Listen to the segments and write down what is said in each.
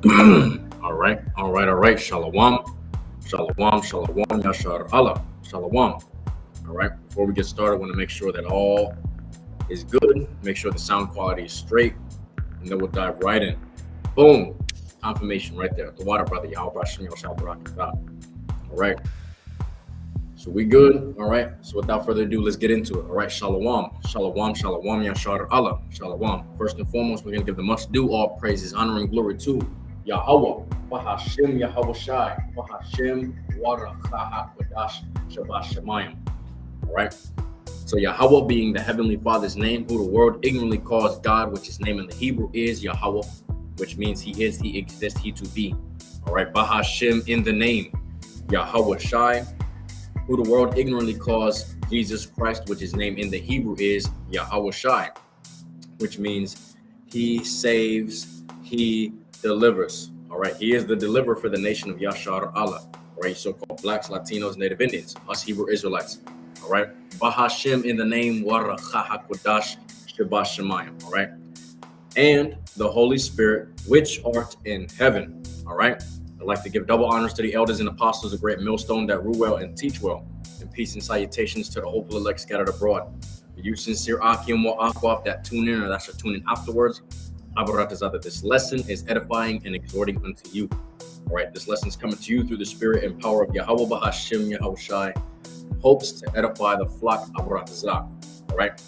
All right. Shalom, Yashar Allah, Shalom. All right. Before we get started, I want to make sure that all is good. Make sure the sound quality is straight, and then we'll dive right in. Boom. Confirmation right there. The water brother, Yahweh Hashem Yahweh Barak. All right. So we good. All right. So without further ado, let's get into it. All right. Shalom, Yashar Allah, Shalom. First and foremost, we're gonna give the much due all praises, honor, and glory to Yahweh, Bahashim Yahweh Shai, Bahashim wa AHCHWATH Be. All right. So Yahweh being the heavenly Father's name, who the world ignorantly calls God, which his name in the Hebrew is Yahweh, which means he is, he exists, he to be. All right. Bahashim in the name, Yahweh Shai, who the world ignorantly calls Jesus Christ, which his name in the Hebrew is Yahweh Shai, which means he saves, he delivers. All right. He is the deliverer for the nation of Yashar Allah. All right. So-called blacks, Latinos, Native Indians, us Hebrew Israelites. All right. Bahashim in the name Wa AHCHWATH. All right. And the Holy Spirit, which art in heaven. All right. I'd like to give double honors to the elders and apostles, a great millstone that rule well and teach well. And peace and salutations to the hopeful elect scattered abroad. For you sincere AHCHYAM WA AHCHWATH that tune in or that should tune in afterwards. This lesson is edifying and exhorting unto you. All right. This lesson is coming to you through the spirit and power of Yahweh Bahashim Yahweh Shai. Hopes to edify the flock. All right.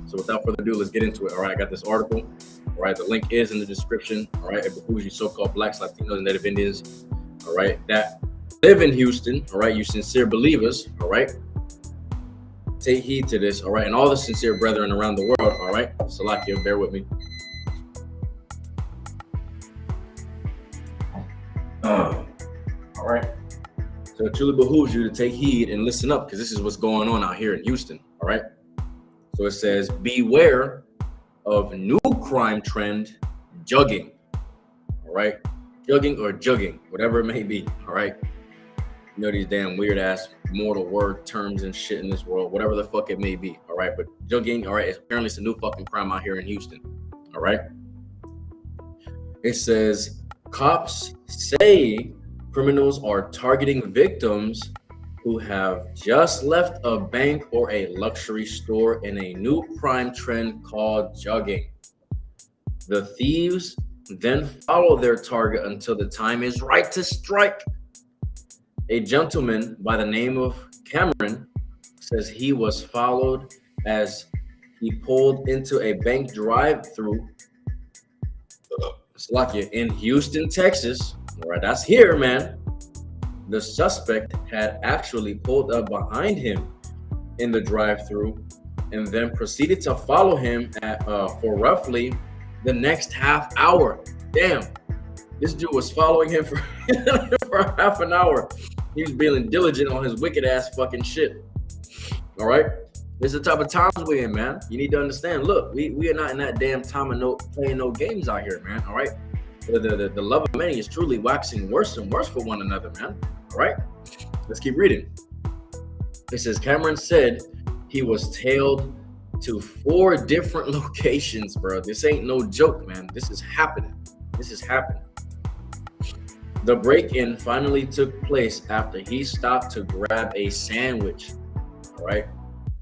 So without further ado, let's get into it. All right. I got this article. All right, the link is in the description. All right, it behooves you so-called blacks, Latinos, and Native Indians, all right, that live in Houston, all right, you sincere believers, all right, take heed to this, all right, and all the sincere brethren around the world, all right, Salakia, bear with me. All right, so it truly behooves you to take heed and listen up, because this is what's going on out here in Houston, all right. So it says, beware of new crime trend, jugging. All right, jugging or jugging, whatever it may be. All right, you know these damn weird ass mortal word terms and shit in this world, whatever the fuck it may be. All right, but jugging, all right, apparently it's a new fucking crime out here in Houston. All right, it says cops say criminals are targeting victims who have just left a bank or a luxury store in a new crime trend called jugging. The thieves then follow their target until the time is right to strike. A gentleman by the name of Cameron says he was followed as he pulled into a bank drive-through in Houston, Texas. All right, that's here, man. The suspect had actually pulled up behind him in the drive-through and then proceeded to follow him for roughly the next half hour. Damn, this dude was following him for, for half an hour. He was being diligent on his wicked ass fucking shit. All right, this is the type of times we're in, man. You need to understand. Look, we are not in that damn time of playing no games out here, man. All right, the love of many is truly waxing worse and worse for one another, man. All right, let's keep reading. It says Cameron said he was tailed to 4 different locations, bro. This ain't no joke, man. This is happening. The break-in finally took place after he stopped to grab a sandwich. All right.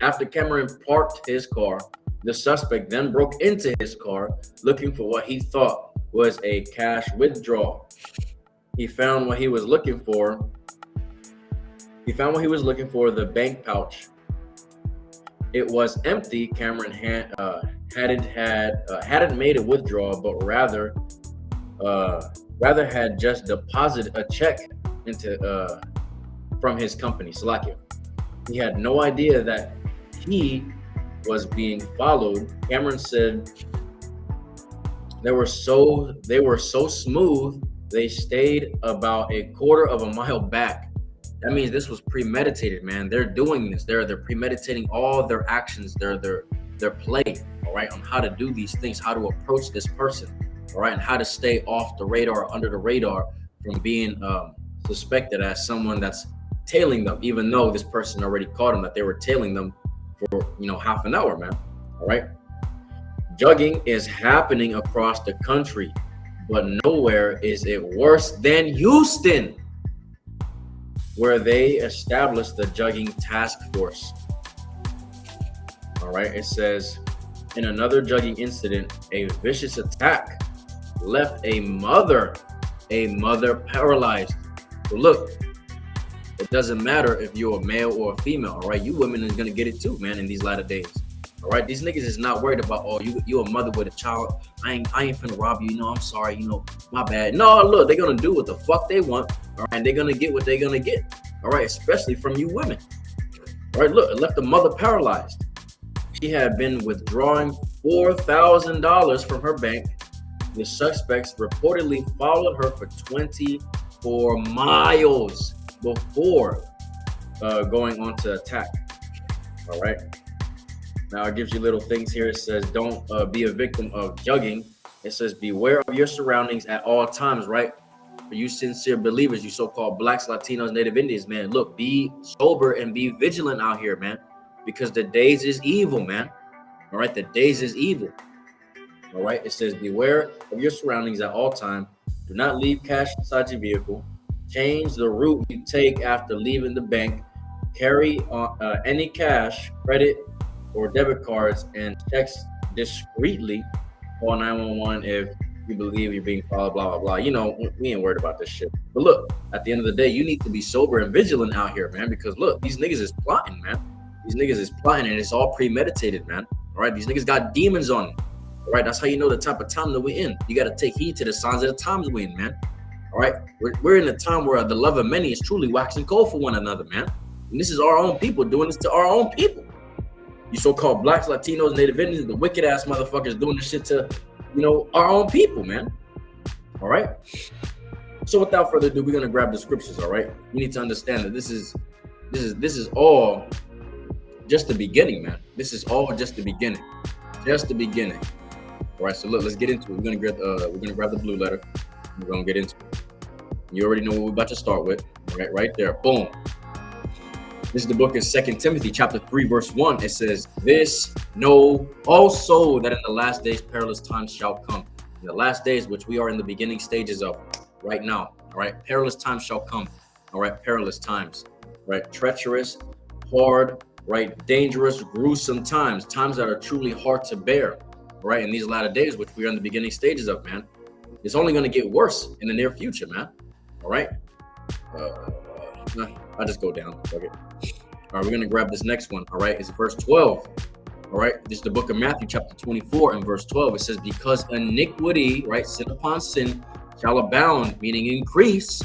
After Cameron parked his car, the suspect then broke into his car looking for what he thought was a cash withdrawal. He found what he was looking for. The bank pouch. It was empty. Cameron hadn't made a withdrawal, but rather had just deposited a check into from his company, Salakia. He had no idea that he was being followed. Cameron said they were so smooth. They stayed about a quarter of a mile back. That means this was premeditated, man. They're doing this. They're premeditating all their actions, their play, all right, on how to do these things, how to approach this person, all right, and how to stay off the radar, under the radar, from being suspected as someone that's tailing them, even though this person already caught them that they were tailing them for half an hour, man. All right. Jugging is happening across the country. but nowhere is it worse than Houston, where they established the jugging task force. All right, it says, in another jugging incident, a vicious attack left a mother paralyzed. So look, it doesn't matter if you're a male or a female, all right? You women is gonna get it too, man, in these latter days. All right, these niggas is not worried about, oh, you a mother with a child. I ain't finna rob you, I'm sorry, my bad. No, look, they're gonna do what the fuck they want, all right? And they're gonna get what they're gonna get, all right? Especially from you women. All right, look, it left the mother paralyzed. She had been withdrawing $4,000 from her bank. The suspects reportedly followed her for 24 miles before going on to attack. All right. Now it gives you little things here. It says, don't be a victim of jugging. It says, beware of your surroundings at all times, right? For you sincere believers, you so-called blacks, Latinos, Native Indians, man, look, be sober and be vigilant out here, man, because the days is evil, man. All right, the days is evil. All right, it says, beware of your surroundings at all times. Do not leave cash inside your vehicle. Change the route you take after leaving the bank. Carry any cash, credit, or debit cards and checks discreetly. Call 911 if you believe you're being followed, blah, blah, blah. We ain't worried about this shit. But look, at the end of the day, you need to be sober and vigilant out here, man, because look, these niggas is plotting, man. These niggas is plotting, and it's all premeditated, man. All right, these niggas got demons on them. All right, that's how you know the type of time that we're in. You got to take heed to the signs of the times we're in, man. All right, we're in a time where the love of many is truly waxing cold for one another, man. And this is our own people doing this to our own people. You so-called blacks, Latinos, Native Indians, the wicked ass motherfuckers doing this shit to, our own people, man. All right. So without further ado, we're gonna grab the scriptures. All right. You need to understand that this is all just the beginning, man. This is all just the beginning. Just the beginning. All right. So look, let's get into it. We're gonna grab the blue letter. We're gonna get into it. You already know what we're about to start with. Right there. Boom. This is the book of 2 Timothy chapter 3, verse 1. It says, this know also that in the last days perilous times shall come. In the last days, which we are in the beginning stages of right now. All right. Perilous times shall come. All right. Perilous times. Right. Treacherous, hard, right. Dangerous, gruesome times. Times that are truly hard to bear. All right. In these latter days, which we are in the beginning stages of, man. It's only going to get worse in the near future, man. All right. I'll just go down. Okay. All right, we're going to grab this next one. All right, it's verse 12. All right, this is the book of Matthew, chapter 24, and verse 12. It says, because iniquity, right, sin upon sin, shall abound, meaning increase,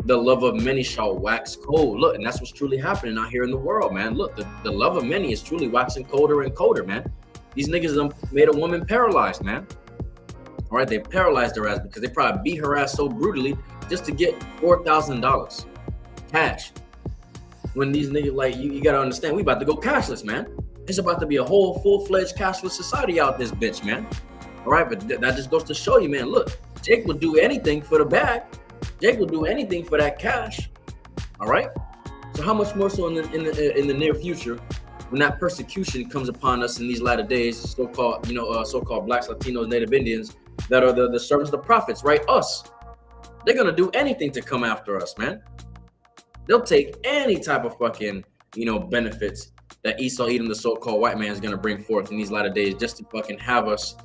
the love of many shall wax cold. Look, and that's what's truly happening out here in the world, man. Look, the love of many is truly waxing colder and colder, man. These niggas made a woman paralyzed, man. All right, they paralyzed her ass because they probably beat her ass so brutally just to get $4,000 cash. When these niggas, like, you gotta understand, we about to go cashless, man. It's about to be a whole full-fledged cashless society out this bitch, man. All right, but that just goes to show you, man. Look, Jake would do anything for the bag. Jake will do anything for that cash. All right. So how much more so in the near future, when that persecution comes upon us in these latter days, so-called blacks, Latinos, Native Indians that are the servants of the prophets, right? Us. They're gonna do anything to come after us, man. They'll take any type of fucking, benefits that Esau Edom, the so-called white man, is going to bring forth in these latter days just to fucking have us,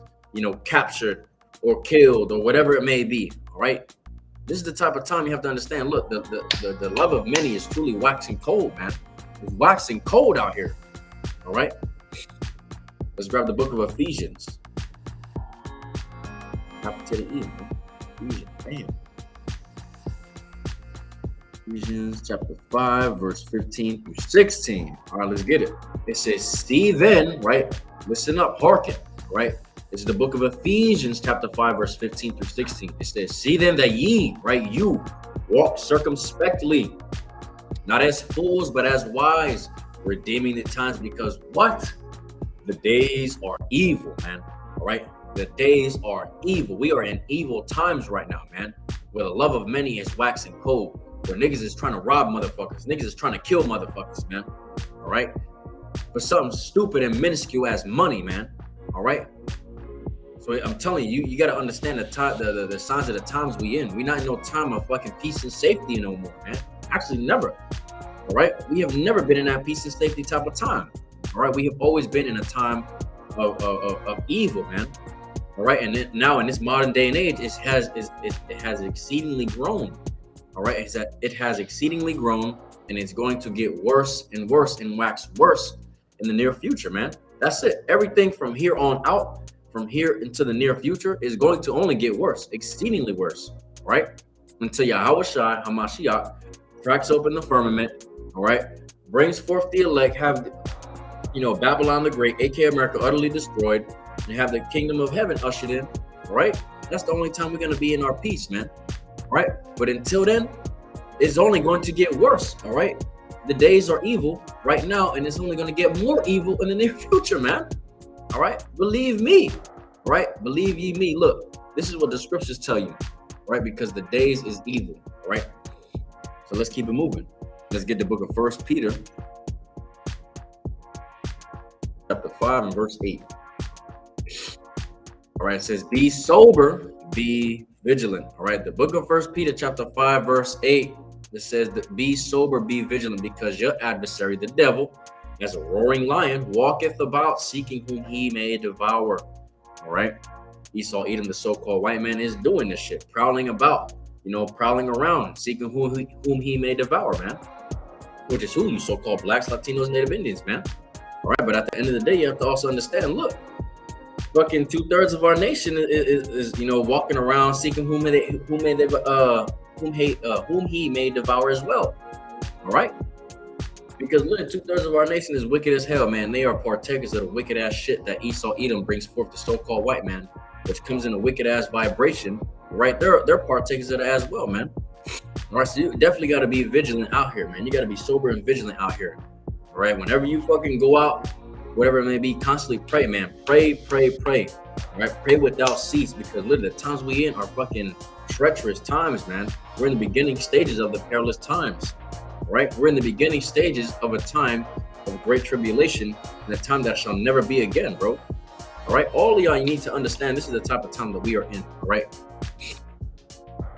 captured or killed or whatever it may be. All right. This is the type of time you have to understand. Look, the love of many is truly waxing cold, man. It's waxing cold out here. All right. Let's grab the book of Ephesians. Capital E, man. Ephesians. Damn. Ephesians chapter 5, verse 15 through 16. All right, let's get it. It says, see then, right? Listen up, hearken, right? This is the book of Ephesians chapter 5, verse 15 through 16. It says, see then that ye, right, you walk circumspectly, not as fools, but as wise, redeeming the times, because what? The days are evil, man. All right? The days are evil. We are in evil times right now, man, where the love of many is waxing cold. Where niggas is trying to rob motherfuckers. Niggas is trying to kill motherfuckers, man. All right? For something stupid and minuscule as money, man. All right? So I'm telling you, you got to understand the time, the signs of the times we in. We're not in no time of fucking peace and safety no more, man. Actually, never. All right, we have never been in that peace and safety type of time. All right, we have always been in a time of evil, man. All right, and now in this modern day and age, it has exceedingly grown. All right, it has exceedingly grown, and it's going to get worse and worse and wax worse in the near future, man. That's it. Everything from here on out, from here into the near future, is going to only get worse, exceedingly worse, right? Until Yahawashi Hamashiach cracks open the firmament, all right, brings forth the elect, have Babylon the Great, aka America, utterly destroyed, and have the kingdom of heaven ushered in, all right? That's the only time we're gonna be in our peace, man. All right, but until then, it's only going to get worse. All right, the days are evil right now, and it's only going to get more evil in the near future, man. All right, believe me. All right, believe ye me. Look, this is what the scriptures tell you, right? Because the days is evil. All right, so let's keep it moving. Let's get the book of 1 Peter, chapter 5 and verse 8. All right, it says, "Be sober, be vigilant." All right, the book of 1 Peter chapter 5 verse 8, it says that be sober, be vigilant, because your adversary, the devil, as a roaring lion, walketh about seeking whom he may devour. All right, Esau, Edom, the so-called white man, is doing this shit, prowling about, prowling around, seeking whom he may devour, man. Which is who? You so-called blacks, Latinos, Native Indians, man. All right, but at the end of the day, you have to also understand, look, fucking 2/3 of our nation is walking around seeking whom he may devour as well. All right, because look, 2/3 of our nation is wicked as hell, man. They are partakers of the wicked ass shit that Esau Edom brings forth, the so-called white man, which comes in a wicked ass vibration. Right, they're partakers of it as well, man. All right, so you definitely got to be vigilant out here, man. You got to be sober and vigilant out here. All right, whenever you fucking go out, whatever it may be, constantly pray, man. Pray. All right, pray without cease, because literally the times we in are fucking treacherous times, man. We're in the beginning stages of the perilous times. All right, we're in the beginning stages of a time of great tribulation, and a time that shall never be again, bro. All right, all of y'all, you need to understand this is the type of time that we are in. All right,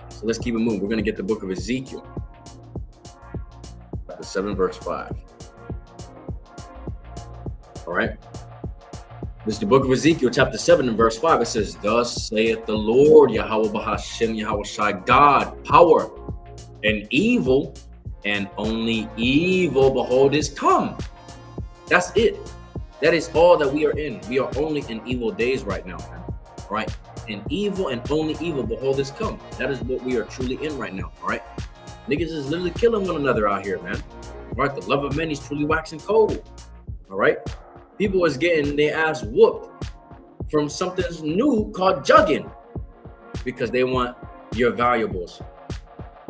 so let's keep it moving. We're gonna get the book of Ezekiel, chapter 7 verse 5. All right, this is the book of Ezekiel chapter 7 and verse 5. It says, "Thus saith the Lord, Yahweh Bahashem, Yahweh Shai, God, power and evil, and only evil, behold, is come." That's it. That is all that we are in. We are only in evil days right now, man. All right, and evil and only evil, behold, is come. That is what we are truly in right now. All right, niggas is literally killing one another out here, man. All right, the love of many is truly waxing cold. All right, people is getting their ass whooped from something new called jugging, because they want your valuables.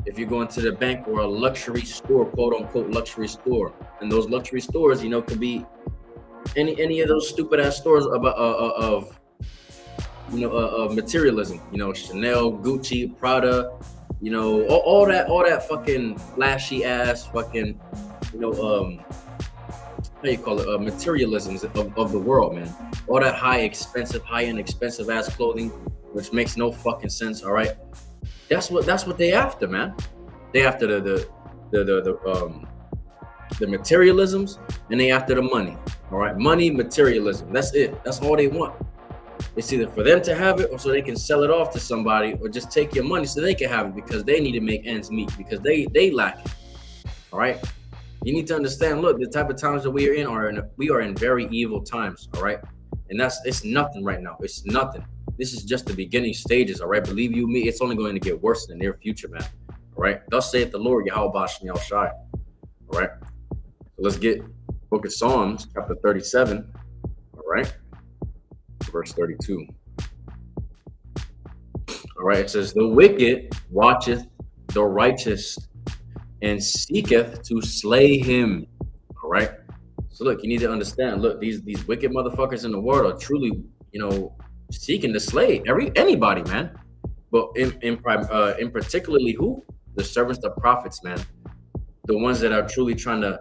If you go into the bank or a luxury store, quote unquote luxury store, and those luxury stores, could be any of those stupid ass stores of materialism, Chanel, Gucci, Prada, all that fucking flashy ass fucking, how you call it, materialisms of the world, man. All that high-end expensive ass clothing, which makes no fucking sense. All right, that's what they after, man. They after the materialisms, and they after the money. All right, money, materialism. That's it. That's all they want. It's either for them to have it, or so they can sell it off to somebody, or just take your money so they can have it, because they need to make ends meet, because they lack it. All right. You need to understand, look, the type of times that we are in very evil times, all right? And it's nothing right now. It's nothing. This is just the beginning stages, all right? Believe you me, it's only going to get worse in the near future, man. All right? Thus saith the Lord, Yahweh Bahashem Yahweh Shai. All right? So let's get book of Psalms, chapter 37, all right? Verse 32. All right, it says, "The wicked watcheth the righteous, and seeketh to slay him." All right, so look, you need to understand, look, these wicked motherfuckers in the world are truly, seeking to slay anybody, man. But in particularly who? The servants, the prophets, man. The ones that are truly trying to,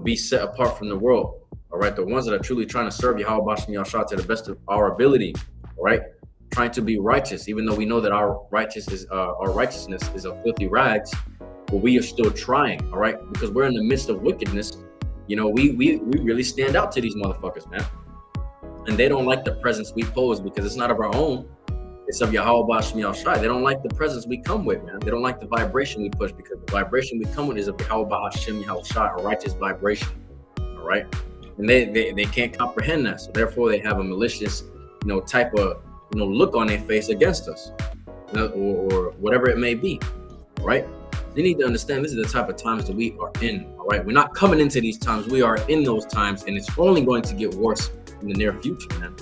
be set apart from the world. All right, the ones that are truly trying to serve Yahweh Bashem Yahshua to the best of our ability. All right, trying to be righteous, even though we know that our righteousness is a filthy rags, but we are still trying, all right? Because we're in the midst of wickedness. You know, we really stand out to these motherfuckers, man. And they don't like the presence we pose because it's not of our own. It's of Yahweh Hashem Yahushai. They don't like the presence we come with, man. They don't like the vibration we push because the vibration we come with is of Yahweh Hashem Yahushai, a righteous vibration, all right? And they can't comprehend that. So therefore, they have a malicious, type of, look on their face against us, or whatever it may be, all right? You need to understand this is the type of times that we are in, all right? We're not coming into these times. We are in those times, and it's only going to get worse in the near future, man.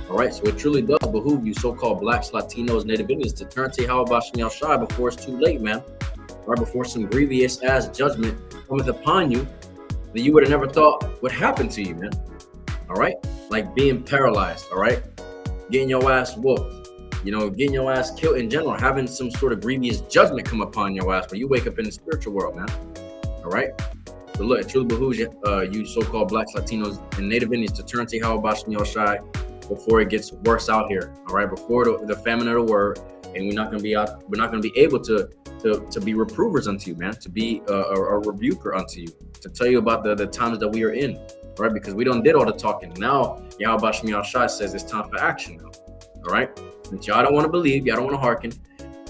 All right, so it truly does behoove you so-called blacks, Latinos, Native Indians to turn to Yahweh Hashem Yahushai before it's too late, man. Right before some grievous ass judgment cometh upon you that you would have never thought would happen to you, man. All right, like being paralyzed, all right, getting your ass whooped, getting your ass killed in general, having some sort of grievous judgment come upon your ass when you wake up in the spiritual world, man. All right. So look, it truly behooves you so-called blacks, Latinos, and Native Indians to turn to Yahweh Hashem Yahushai before it gets worse out here, all right? Before the famine of the word, and we're not going to be able to be reprovers unto you, man, to be a rebuker unto you, to tell you about the times that we are in, right? Because we done did all the talking. Now, Yahweh Hashem Yahushai says it's time for action now, all right? Since y'all don't want to believe, y'all don't want to hearken.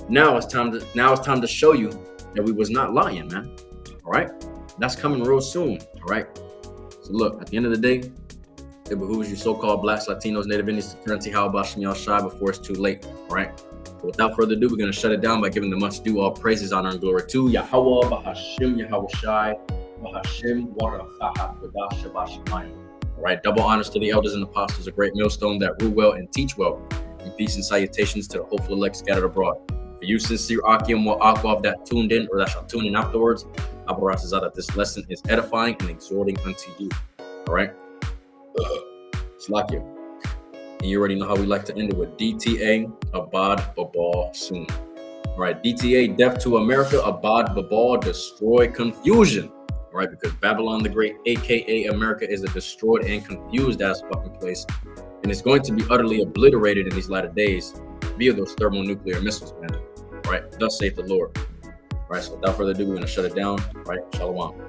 Now it's time to show you that we was not lying, man, all right? That's coming real soon, all right? So look, at the end of the day, it behooves you so-called blacks, Latinos, Native Indians to turn to Yahweh Hashem Yahushai before it's too late, all right? So without further ado, we're going to shut it down by giving the much due all praises, honor, and glory to Yahweh Hashem Yahushai, Hashem wa Ahchwath Be. All right, double honors to the elders and apostles, a great millstone that rule well and teach well, and peace and salutations to the hopeful elect scattered abroad. For you sincere AHCHYAM wa AHCHWATH that tuned in or that shall tune in afterwards, Abarat says that this lesson is edifying and exhorting unto you, all right? Slakia. And you already know how we like to end it with DTA, Abad Babal soon. All right, DTA, death to America, Abad Babal, destroy confusion. All right, because Babylon the Great, aka America, is a destroyed and confused ass fucking place. And it's going to be utterly obliterated in these latter days via those thermonuclear missiles, man. All right, thus saith the Lord. All right, so without further ado, we're going to shut it down. All right, shalom.